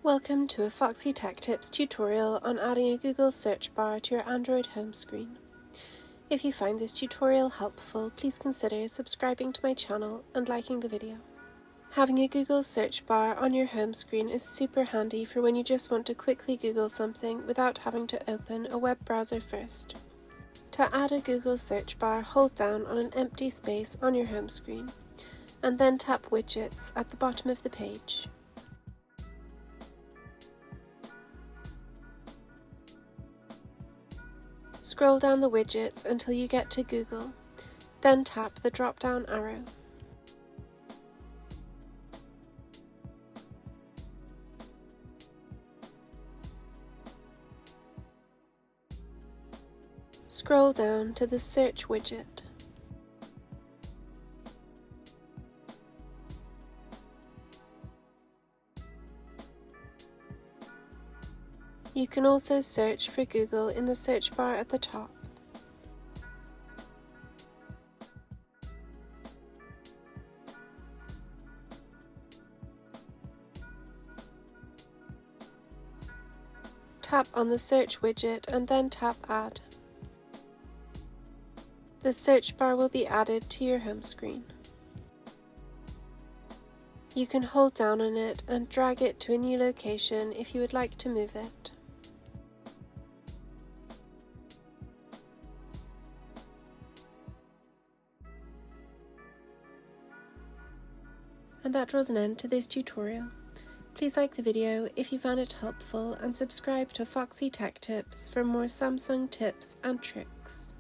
Welcome to a Foxy Tech Tips tutorial on adding a Google search bar to your Android home screen. If you find this tutorial helpful, please consider subscribing to my channel and liking the video. Having a Google search bar on your home screen is super handy for when you just want to quickly Google something without having to open a web browser first. To add a Google search bar, hold down on an empty space on your home screen, and then tap Widgets at the bottom of the page. Scroll down the widgets until you get to Google, then tap the drop-down arrow. Scroll down to the Search widget. You can also search for Google in the search bar at the top. Tap on the Search widget and then tap Add. The search bar will be added to your home screen. You can hold down on it and drag it to a new location if you would like to move it. And that draws an end to this tutorial. Please like the video if you found it helpful and subscribe to Foxy Tech Tips for more Samsung tips and tricks.